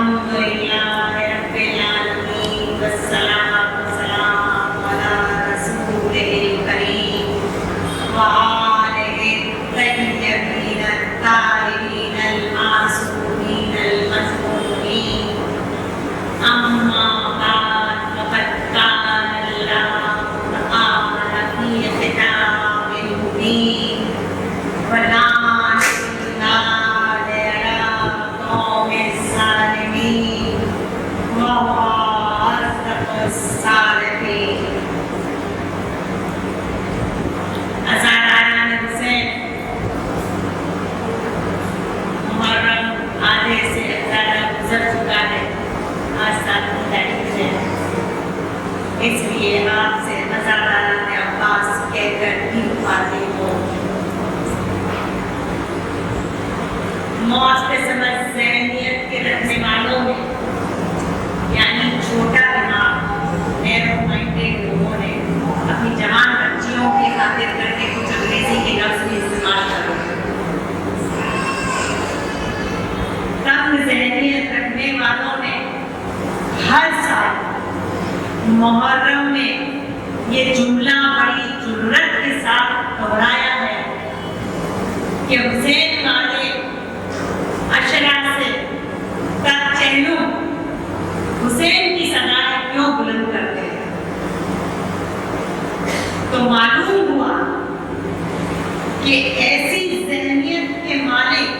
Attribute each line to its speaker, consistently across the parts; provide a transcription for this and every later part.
Speaker 1: अल्हम्दुलिल्लाह रब्बिल आलमीन वस्सलातु वस्सलामु अला रसूलिल करीम व आलिहि तय्यबीन अत्ताहिरीन अल मासूमीन अल मज़मूमीन अम्मा बाद फ़क़द क़ाला अल्लाहु तआला फ़ी किताबिल मुबीन वला इसलिए आपसे हज़रत अब्बास कहकर भी पाते हो। मौत के समझ ज़हनियत के रखने वालों में यानी छोटा दिमाग नैरो माइंडेड लोगों ने अपनी जवान बच्चियों की खातिर करके कुछ अंग्रेजी के लफ्ज़ भी इस्तेमाल करो। तंग ज़हनियत रखने वालों ने हर साल मुहर्रम में ये जुमला बड़ी जुर्रत के साथ दोहराया है कि हुसैन वाले अशरा से तक चहलू हुसैन की सदाएं क्यों बुलंद करते हैं। तो मालूम हुआ कि ऐसी ज़हनियत के मालिक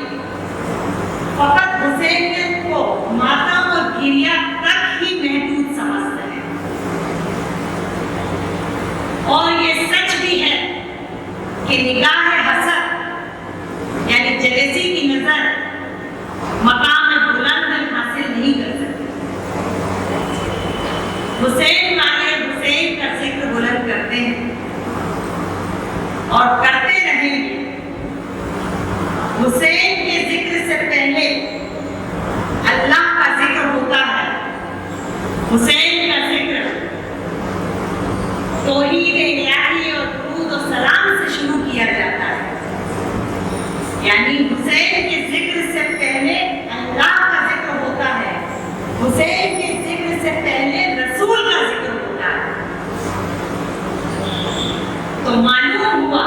Speaker 1: फकत हुसैनियत को मातम और गिरिया तक ही महदूद समझते हैं। और ये सच भी है कि निगाह हसद यानी जेलसी की नजर मकाम बुलंद हासिल नहीं कर सकते। हुसैन वाले हुसैन का जिक्र बुलंद करते हैं और करते रहेंगे। हुसैन के जिक्र से पहले अल्लाह का जिक्र होता है। हुसैन का जिक्र तौहीद इलाही और दुरूद और सलाम से शुरू किया जाता है। यानी हुसैन के जिक्र से पहले अल्लाह का जिक्र होता है, हुसैन के जिक्र से पहले रसूल का जिक्र होता है। तो मालूम हुआ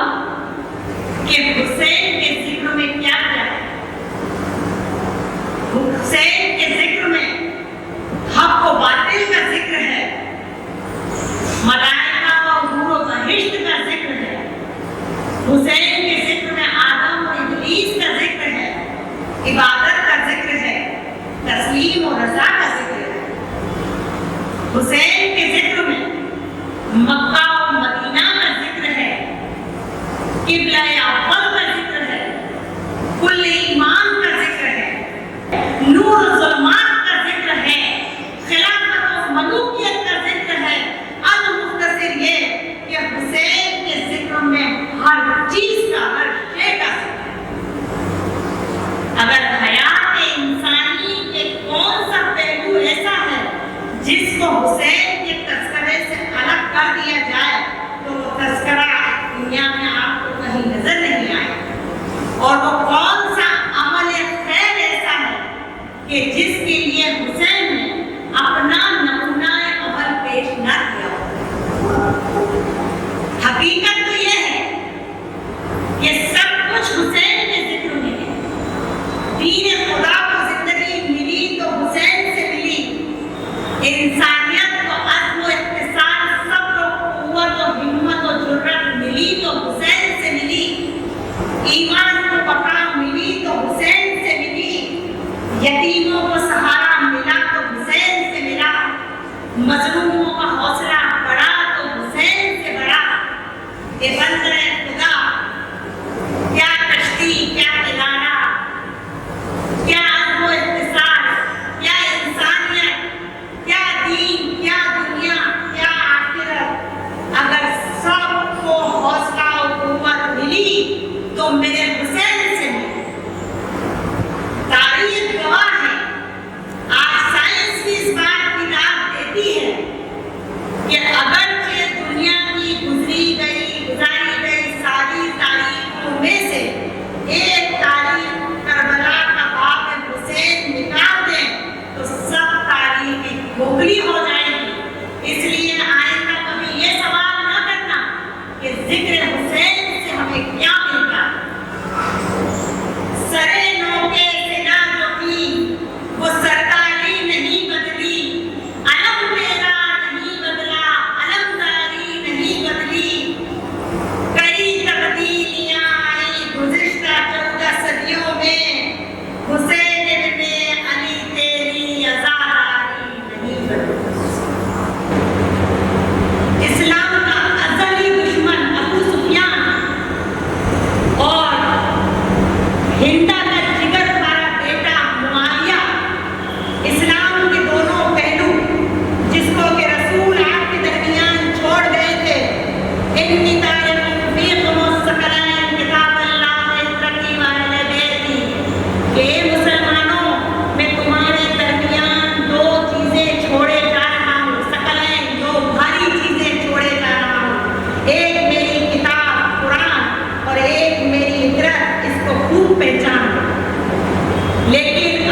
Speaker 1: कि हुसैन के जिक्र में क्या क्या है। हुसैन के जिक्र में हक व बातिल का जिक्र है, मलाइका व नूर व बहिश्त का जिक्र है। हुसैन के जिक्र में आदम और इब्लीस का जिक्र है, इबादत का जिक्र है, तस्लीम और रज़ा का जिक्र है। हुसैन के जिक्र में मक्का और मदीना का जिक्र है, किबला अव्वल का जिक्र है, कुल ईमान का जिक्र है, नूर ज़ुल्मात का जिक्र है, खिलाफत और मलूकियत का जिक्र है। अल मुख्तसर ये कि हुसैन के जिक्र में हर चीज का, हर शे का जिक्र है। अगर हयात इंसानी के कौन सा पहलू ऐसा है जिसको हुसैन के तस्करे से अलग कर दिया जाए तो वो तस्करा दुनिया में आपको कहीं नजर नहीं आए। और वो कौन सा अमल खैर ऐसा है कि जिसके लिए हुसैन ने अपना नमूना अमल पेश न किया। हकीकत तो यह है कि सब कुछ हुसैन के जिक्र में है। दीन खुदा को जिंदगी मिली तो हुसैन से मिली। इंसानियत को अज़्म व इत्तिसाल, सब्र व क़ुव्वत व हिम्मत व जुर्रत मिली तो हुसैन से मिली। ईमान को बका मिली तो हुसैन से मिली। यतीमों को सहारा मिला तो हुसैन से मिला। मज़लूमों का हौसला बढ़ा तो हुसैन से बढ़ा। ये बंदर खुदा क्या कश्ती, क्या किनारा, क्या अज़्म व इत्तिसाल, क्या इंसानियत, क्या दीन, क्या दुनिया, क्या आखिरत। अगर सबको हौसला और क़ुव्वत मिली तो मेरे हुसैन से मिली। तारीख़ गवाह है, आज साइंस भी इस बात की दाद देती है कि अगर दुनिया की गुजारी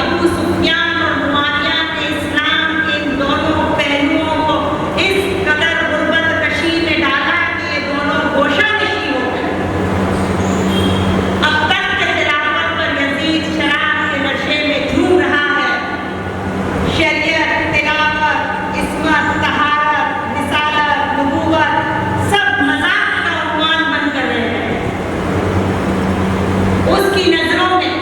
Speaker 1: अबू सुफियान और मुआविया ने इस्लाम के इन दोनों पहलुओं को इस कदर गुर्बत कशी में डाला कि ये दोनों गोशानशी हो गए। अब तक के खिलाफत पर यजीद शराब के नशे में झूम रहा है। शरीयत, तिलावत, इस्मत, तहारत, रिसालत, नबूवत सब मजाक का उपमान बनकर रह गए। उसकी नजरों में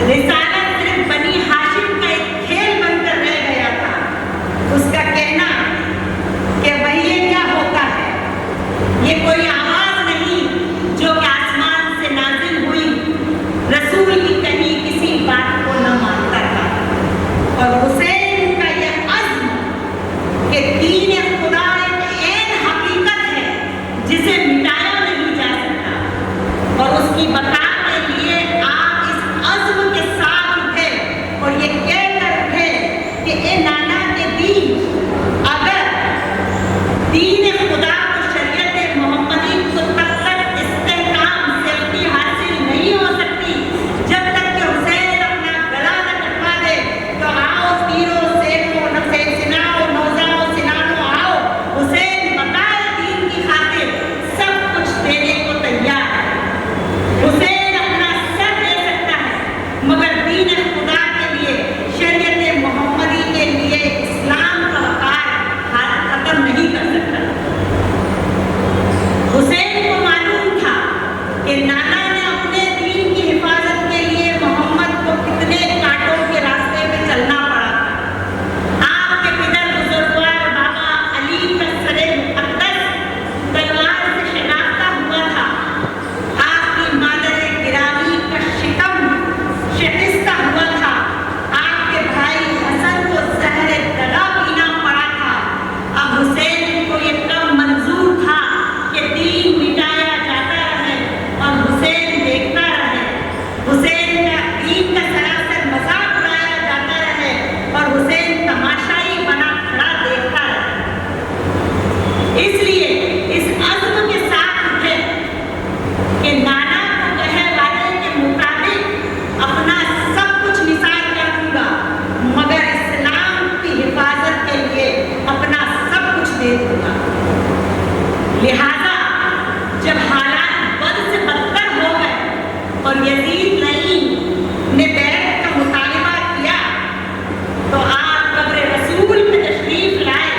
Speaker 1: रिसालत सिर्फ बनी हाशिम का एक खेल बनकर रह गया था। उसका कहना कि वही ये क्या होता है, ये कोई आवाज नहीं जो कि आसमान से नाजिल हुई, रसूल की कही किसी बात को न मानता था। और हुसैन का यह अज़्म कि दीन खुदा एक ऐन हकीकत है जिसे मिटाया नहीं जा सकता, और उसकी बका के लिए आप इस अज़्म के साथ उठे और ये कहकर उठे कि ए नाना के दीन, अगर दीन खुदा को शरीयत मोहम्मदी को तब तक इस्तेहकाम सेफ्टी हासिल नहीं हो सकती जब तक कि हुसैन अपना गला न कटवा दे। तो आओ तीरों सेफों नफे सिनाओ नौजाओ सिनानो आओ, हुसैन बकाए दीन की खातिर सब कुछ देने को तैयार है। हुसैन अपना सर दे सकता है मगर दीन खुदा के लिए, शरीयत मोहम्मदी के लिए इस्लाम का वकार खत्म नहीं कर सकता। हुसैन को मालूम था कि नाना ने अपने दीन की हिफाजत के लिए मोहम्मद को कितने कांटों के रास्ते पे चलना पड़ा था। आपके पिता बुजुर्गवार बाबा अली का सरे मुक़द्दस तलवार से शनाख्ता हुआ था। आपकी मादर गिरामी का शिकम शिकस्ता हुआ था। आपके भाई हसन को ज़हर दगा पीना पड़ा था। अब हुसैन को ये कब मंजूर था कि दीन मिटाया जाता रहे और हुसैन देखता रहे, हुसैन का दीन का सरासर मजाक उड़ाया जाता रहे और हुसैन तमाशाई बना खड़ा देखता रहे। इसलिए इस अज़्म के साथ उठे कि नाना को कहे वादे के मुताबिक अपना सब कुछ निसार कर दूंगा मगर इस्लाम की हिफाजत के लिए अपना सब कुछ दे दूंगा। लिहाजा जब हालात बद से बदतर हो गए और यजीद लईन ने बैत का मुतालिबा किया तो आप कब्र रसूल पे तशरीफ लाए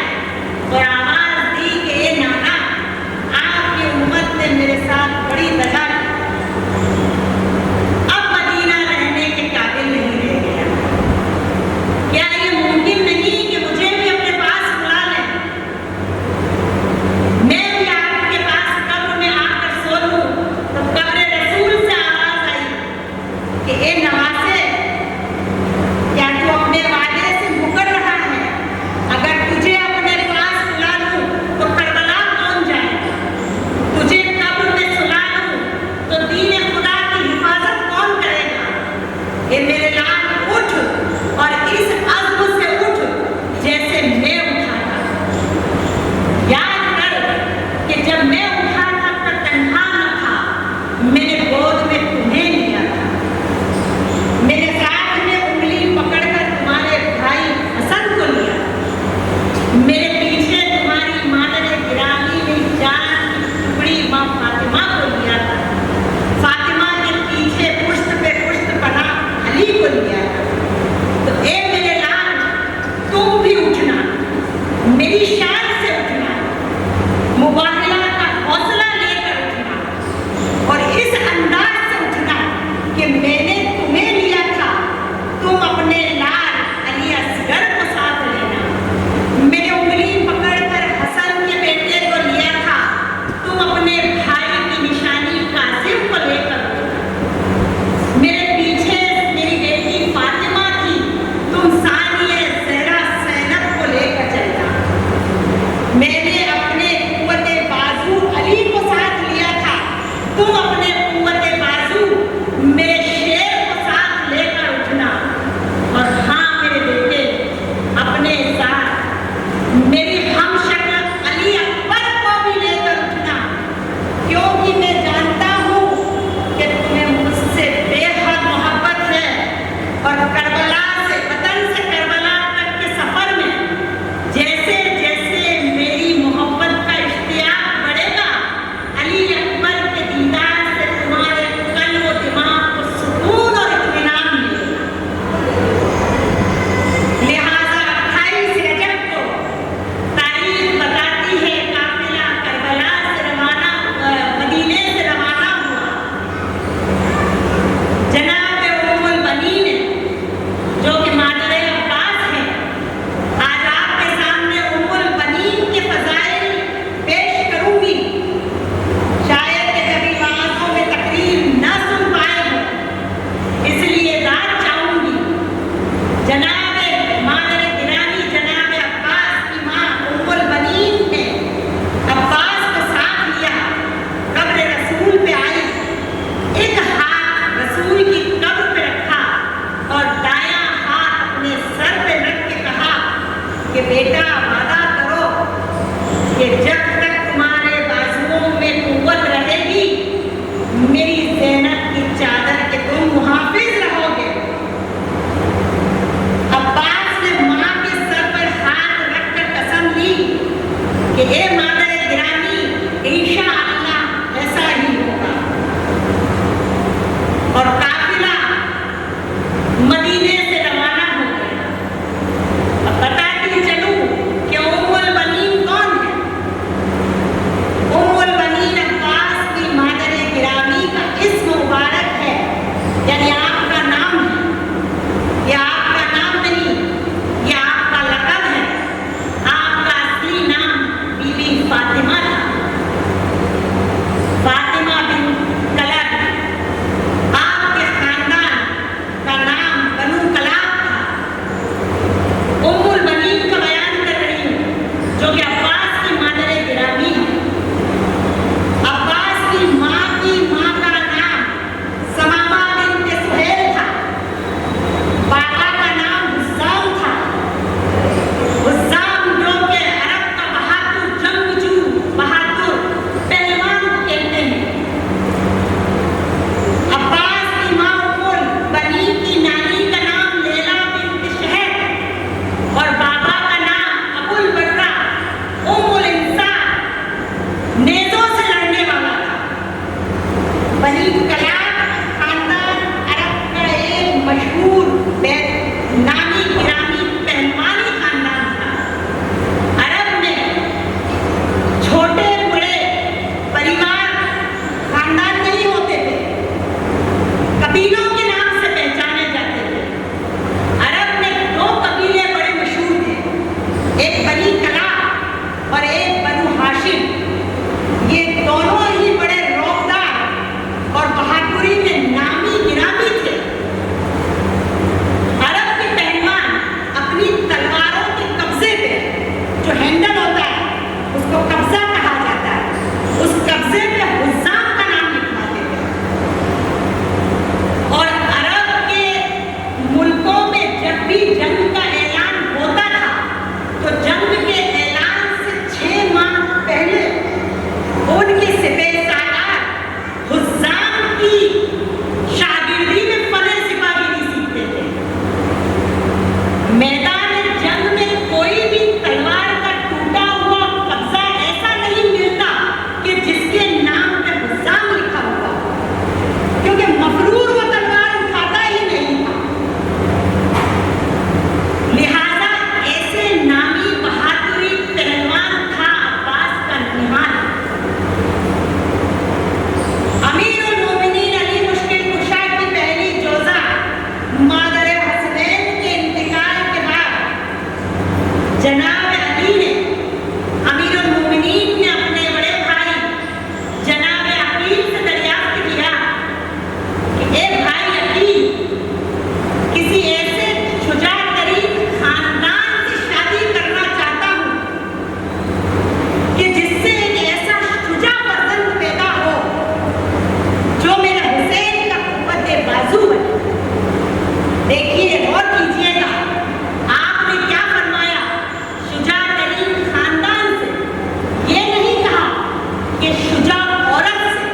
Speaker 1: और आवाज दी कि ए नाना, आपकी उम्मत ने मेरे साथ बड़ी दगा की। अब मदीना रहने के काबिल नहीं रह गया। क्या ये मुमकिन नहीं कि मुझे भी अपने पास बुला लें, मैं भी आपके पास कब्र में आकर सो लूं? तो कब्र रसूल से आवाज आई कि ए नवासे, क्या तू अपने वादे से मुकर रहा है? अगर तुझे अपने पास बुला लूं तो करबला कौन जाएगा? तुझे कब्र में सुला लूं तो दीन खुदा की हिफाजत कौन करेगा? ये मेरे लाल उठ और इस अज़्म से उठ जैसे मैं उठा था। याद कर कि जब मैं उठा था तो तन्हा न था, मैंने गोद में तुम्हें लिया था। मेरे साथ में उंगली पकड़कर तुम्हारे भाई हसन को लिया। मेरे पीछे तुम्हारी मादर गिरामी ने जान की टुकड़ी माँ फातिमा को लिया था। फातिमा के पीछे पुश्त पे पुश्त पना अली को लिया था। तो ए मेरे लाल बेटा वादा करो कि जब तक तुम्हारे बाजुओं में कुव्वत रहेगी, मेरी ज़ैनब की चादर के तुम मुहाफिज रहोगे। अब्बास ने माँ के सर पर हाथ रखकर कसम ली कि ए मादर गिरामी, इंशाअल्लाह ऐसा ही होगा। और काफिला मदीने से रवाना हो गया। अब बताती चलूं कि उम्मुल बनीन कौन है। उम्मुल बनीन अब्बास की मादर गिरामी का इस्म मुबारक है, यानी आपका नाम है। यह आपका नाम नहीं, यह आपका लक़ब है। आपका असली नाम बीबी फातिमा था, फातिमा बिन कलब। आपके खानदान का नाम बनु कलाब था। उम्मुल बनीन का बयान कर रही हूँ, जो कि अब्बास की मादर गिरामी है। अब्बास की माँ का नाम समामा बिन्त सुहैल था। बाबा का नाम हुस्साम था। हुस्साम जो कि अरब का बहादुर जंगजू, बहादुर पहलवान कहते हैं। अब्बास की माँ उम्मुल बनीन की नानी का नाम लैला बिन्त शहर और बाबा का नाम अबुल बर्रा उम्मुल इंसान, नेज़ों से लड़ने वाला था। बनी कलाब खानदान अरब का एक मशहूर नामी गिरामी पहलवानी खानदान था। अरब में छोटे बड़े परिवार खानदान नहीं होते थे, कबीलों के नाम से पहचाने जाते थे। अरब में दो कबीले बड़े मशहूर थे, एक बनी कलाब और एक बनु हाशिम। ये दोनों ही बड़े रौबदार और बहादुरी में नामी गिरामी थे। अरब के पहलवान अपनी तलवारों के कब्जे पे, जो हैंडल होता है उसको कब्जा कहा जाता है, उस कब्जे पे हुस्साम का नाम लिखवाते थे। और अरब के मुल्कों में जब भी जंग का ऐलान होता था, तो जंग के ऐलान से 6 माह पहले उनके सिपहसालार हुस्साम की शागिर्दी में फने सिपाही सीखते थे। मैदान जंग में कोई भी तलवार का टूटा हुआ कब्जा ऐसा नहीं मिलता कि जिसके नाम पे हुस्साम लिखा हुआ, क्योंकि मफरूर वो तलवार उठाता ही नहीं था। लिहाजा ऐसे नामी बहादुरी पहलवान था अब्बास का निमान। अमीरुल मोमिनीन अली मुश्किल कुशा की पहली जोजा मादर हसनैन के इंतकाल के बाद जनाब अली ने, अमीरुल मोमिनीन ने अपने बड़े भाई जनाब अकील से दरियाफ्त किया कि ए भाई अकील, किसी ऐसे शुजा तरीन खानदान से शादी करना चाहता हूँ कि जिससे एक ऐसा शुजा फर्जंद पैदा हो जो मेरे हुसैन का कुव्वत बाजू बने। देखिए, गौर कीजिएगा, आपने क्या फरमाया, शुजा तरीन खानदान से। ये नहीं कहा कि शुजा औरत से,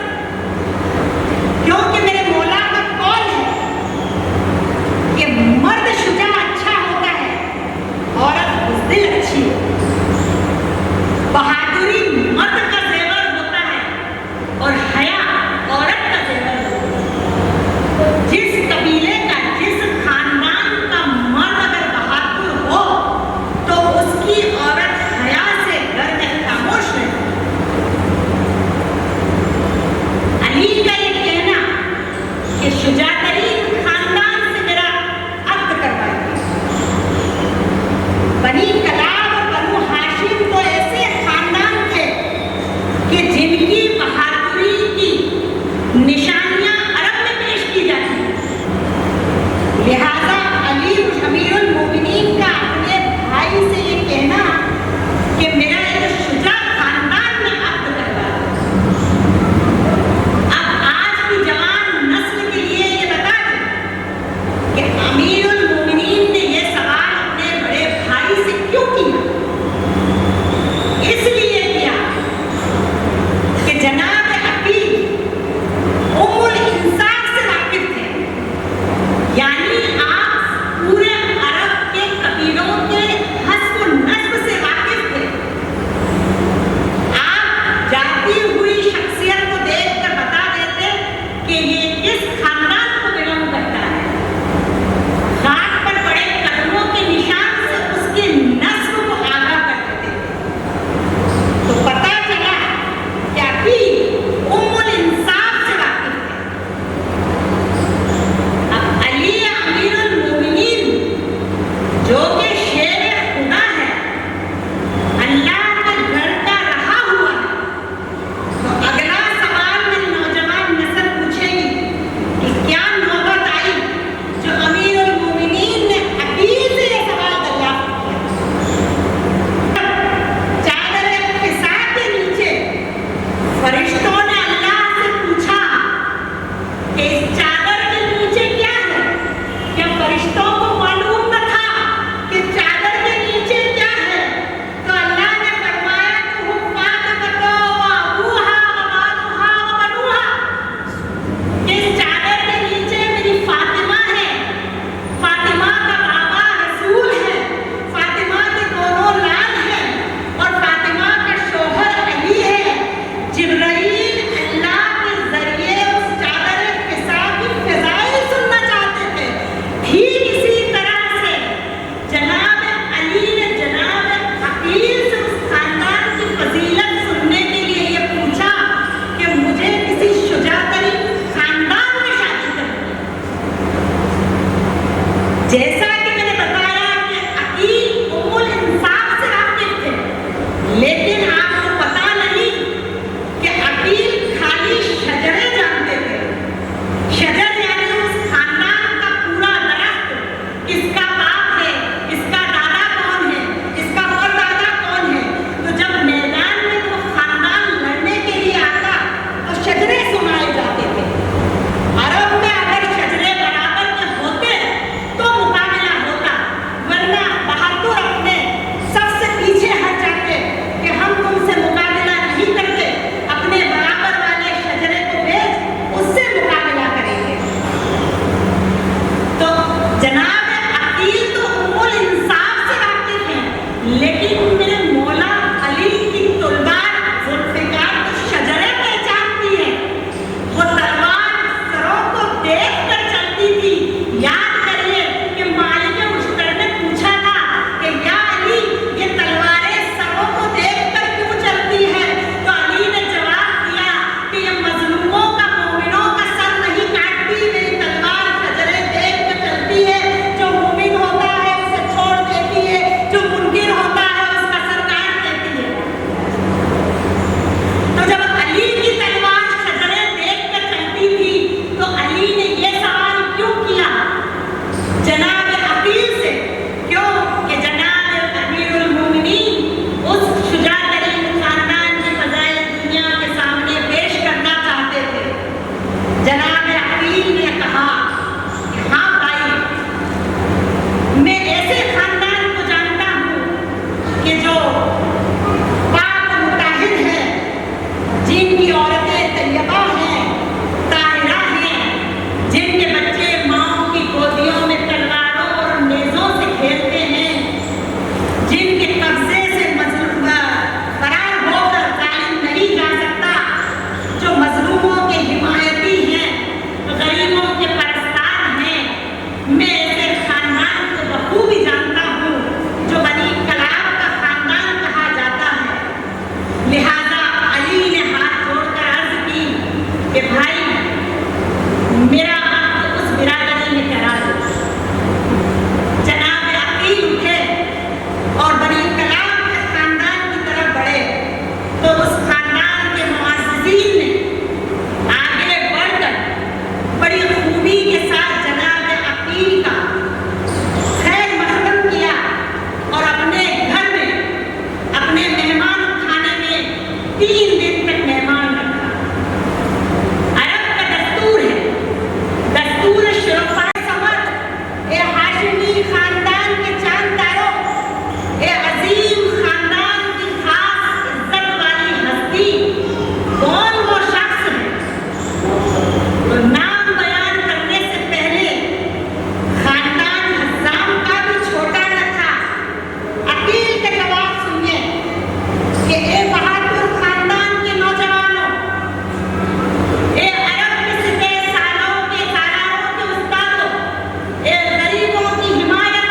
Speaker 1: क्योंकि मेरे मौला का कौल है कि मर्द शुजा अच्छा होता है, औरत बुज़दिल अच्छी होती है। बहादुरी मर्द का ज़ेवर होता है और हया औरत का ज़ेवर होता है। जिस कबीले का, जिस खानदान जैसा कि मैंने बताया कि अकील उम्मुल इंसाफ से वाकिफ थे, लेकिन आपको पता नहीं कि अकील खाली शजरे जानते थे। शजर यानी उस खानदान का पूरा दरख्त, किसका बाप है, इसका दादा कौन है, इसका परदादा कौन है। तो जब मैदान में वो खानदान लड़ने के लिए आता तो शजरे सुनाए जाते थे। अरब में अगर शजरे बराबर के होते तो मुकाबला होता, वरना बहादुर अपने सबसे पीछे हट जाते कि हम तुमसे मुकाबला नहीं करते, अपने बराबर वाले शजरे को भेज, उससे मुकाबला करेंगे। तो जनाब अकील तो उम्मुल इंसाफ से वाकिफ हैं, लेकिन मेरे मौला अली की तलवार जुल्फ़िकार तो शजरे पहचानती है। वो तलवार सरों को देख कर चलती थी। याद करिए कि मालिक मुश्तर ने पूछा था कि या अली, ये तलवारें सरों को देख कर क्यों चलती है? तो अली ने जवाब दिया कि ये मजलूमों का, मोमिनों का सर नहीं काटती, मेरी तलवार शजरे देख कर चलती है। जो मोमिन होता है उसे छोड़ देती है, जो मुनकिर होता है उसका सर काट देती है। तो जब अली की तलवार शजरे देख कर चलती थी तो अली ने ये सवाल क्यों किया जनाब अकील से? क्यों कि जनाब अमीरुल मोमिनीन उस शुजा तरीन खानदान की फज़ाइल दुनिया के सामने पेश करना चाहते थे। जनाब अकील ने कहा कि हाँ भाई, मैं ऐसे खानदान को जानता हूँ कि जो पाक मुताहिर है, जिनकी औरतें तैयबा हैं, ताहिरा हैं, जिनके बच्चे माओं की गोदियों में तलवारों और नेज़ों से खेलते हैं, जिनके कब्जे से मजलूम फरार होकर जालिम नहीं जा सकता, जो मजलूमों के हिमायती हैं, गरीबों के परस्तार हैं। मैं ऐसे खानदान को बखूबी जानता हूँ जो बनी कलाब का खानदान कहा जाता है। लिहाजा अली ने हाथ जोड़कर अर्ज की कि भाई, मेरा हक उस बिरादरी में करा दो। जनाब अकील उठे और बनी कलाब के खानदान की तरफ बढ़े तो उस खानदान के मुअज़्ज़िज़ीन ने आगे बढ़कर बड़ी खूबी के साथ जनाब अकील का खैर मकदम किया और अपने घर में अपने मेहमान खाने में 3 दिन तक मेहमान रखा। अरब का दस्तूर है, दस्तूर शुरफ़ा समर, ए हाशिमी खानदान के जानदारों, ए अजीम खानदान की खास इज्जत वाली हस्ती, कौन वो शख्स है? तो नाम बयान करने से पहले खानदान हज़्ज़ाम का भी छोटा न था। अकील का जवाब सुनिए कि ए बहादुर खानदान के नौजवानों, ए अरब के सिपह सालारों के उस्तादों, ए गरीबों की हिमायत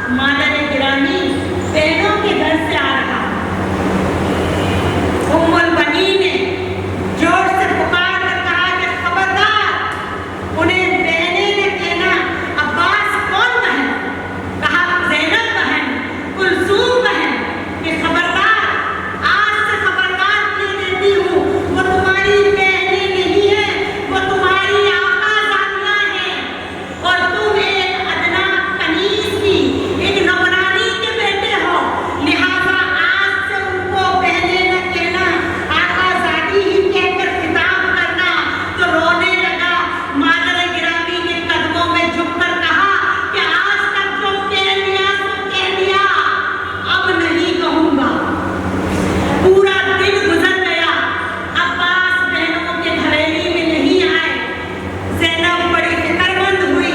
Speaker 1: मादर गिरामी बहनों के घर से आ रहा। उम्मुल बनीन ने जोर से पुकार कर कहा कि खबरदार, उन्हें बहने ने कहना अब्बास कौन बहन, कहा ज़ैनब बहन, कुलसूम बहन, कि खबरदार, आज से खबरदार किए देती हूँ, वो तुम्हारी बहनें नहीं है, वो तुम्हारी आकाज़ादियाँ हैं, और तुम एक अदना कनीज़ की, एक नौकरानी के बेटे हो, लिहाजा आज से उनको बहने न कहना, आकाज़ादी ही कहकर खिताब करना। तो रोने लगा। मादर गिरामी के कदमों में झुककर कहा कि आज तक जो कह लिया सो कह लिया, अब नहीं कहूँगा। पूरा दिन गुजर गया, अब्बास बहनों के हवेली में नहीं आए। ज़ैनब बड़ी फिक्रमंद हुई।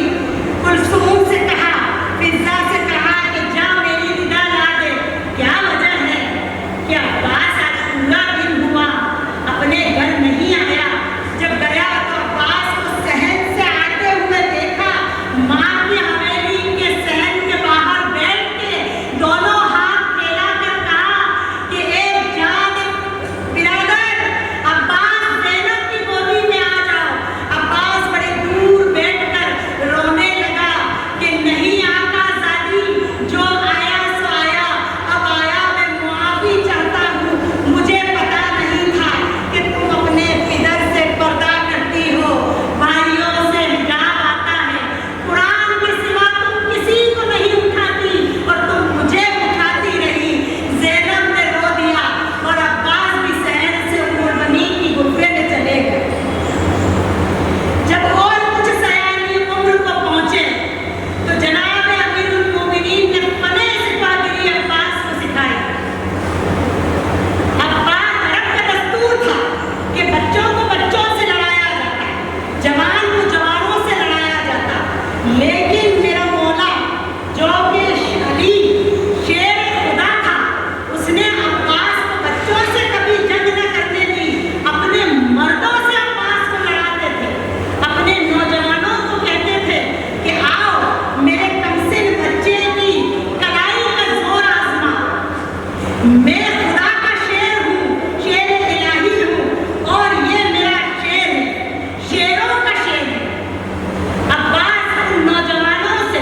Speaker 1: कुलसूम से कहा, फिज़्ज़ा से कहा कि जा मेरी विदा ला दे। क्या वजह है कि अब्बास आज पूरा दिन हुआ अपने घर नहीं आया। जब गया तो अब्बास को सहन से आते हुए देखा। माँ की हवेली के सहन के बाहर बैठ के दोनों हाथ फैलाकर कहा कि एक जान बिरादर, अब्बास ज़ैनब की गोदी में आ जाओ। अब्बास बड़े दूर बैठकर रोने लगा कि नहीं आकाज़ादी, जो आया सो आया, अब आया, मैं मुआफ़ी चाहता हूँ। मुझे पता नहीं था कि तुम अपने पिदर से पर्दा करती हो, भाइयों से हिजाब आता है, कुरान के सिवा तुम किसी को नहीं उठाती और तुम मुझे उठाती रही। ज़ैनब ने रो दिया और अब्बास भी सहन से उम्मुल बनीन की गुफ़े में चले गए। जब और कुछ सयानी उम्र को पहुंचे तो जनाब अमीरुल मोमिनीन ने फने सिपाहगिरी अब्बास को सिखाई। अब्बास अरब का दस्तूर था कि बच्चों को बच्चों से लड़ाया जाता, जवान को जवानों से लड़ाया जाता, लेकिन मेरा मौला जो कि अली शेर खुदा था, उसने अब्बास को बच्चों से कभी जंग न करने दी। अपने मर्दों से अब्बास को लड़ाते थे, अपने नौजवानों को कहते थे कि आओ मेरे कमसिन बच्चे की कलाई का जोर आजमा। मैं खुदा का शेर हूँ, शेर इलाही हूँ, और ये मेरा शेर है, शेरों का शेर है। अब्बास उन नौजवानों से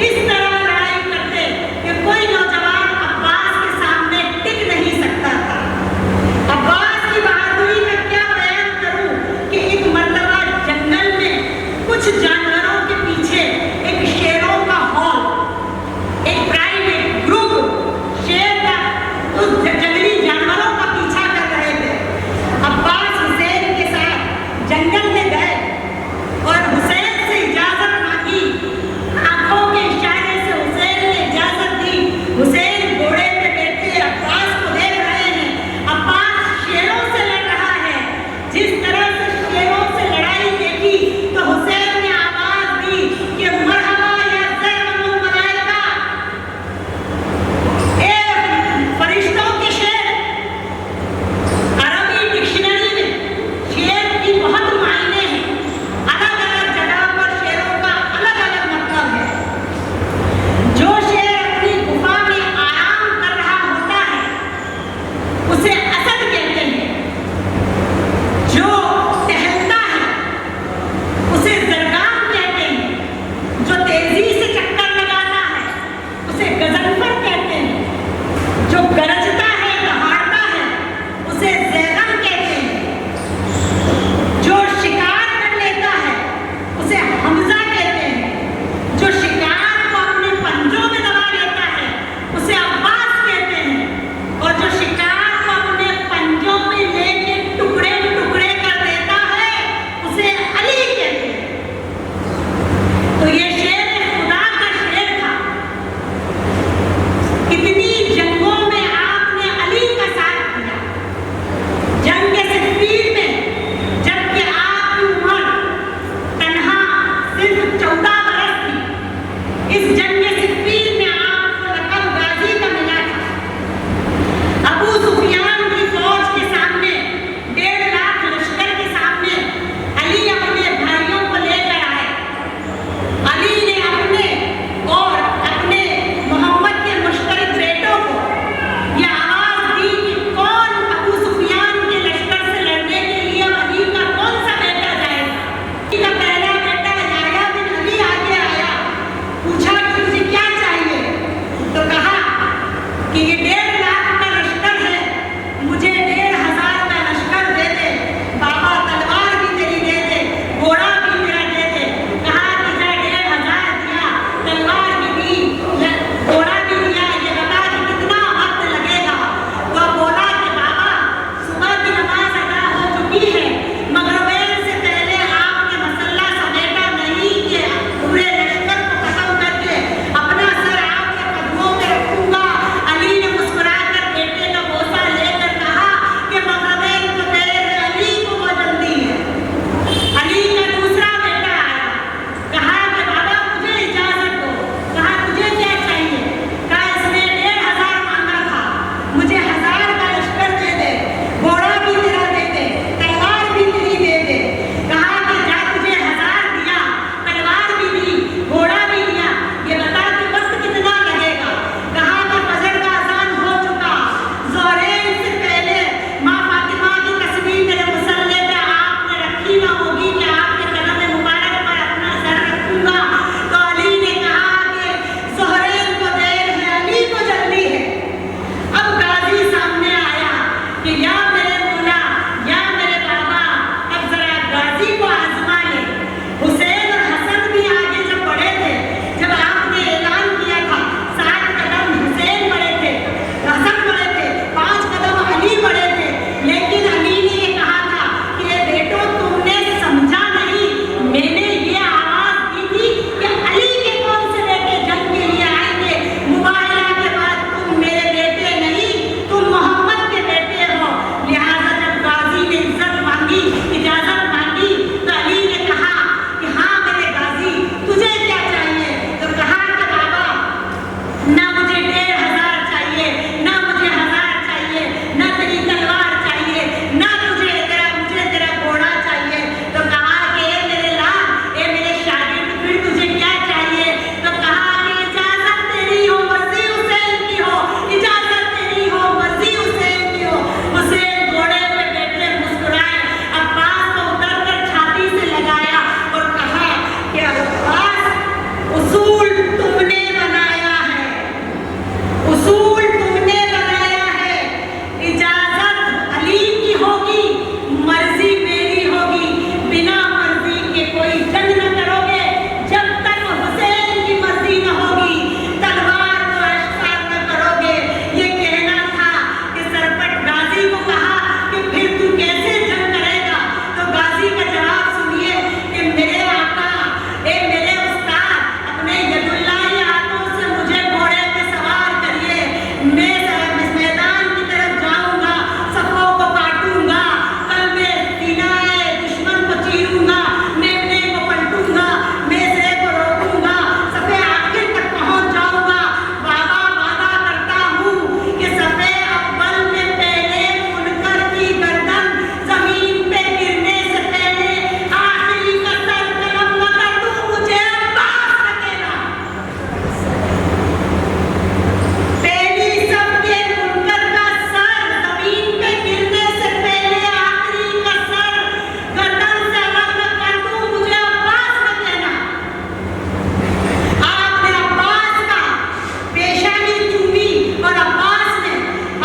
Speaker 1: इस तरह लड़ाई करते कि कोई नौजवान अब्बास के सामने टिक नहीं सकता था। अब्बास की बहादुरी का क्या बयान करूं कि एक मर्तबा जंगल में कुछ जानवरों के पीछे एक शेरों का हॉल, एक प्राइवेट ग्रुप शेर का उस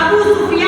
Speaker 1: अबू सुफियान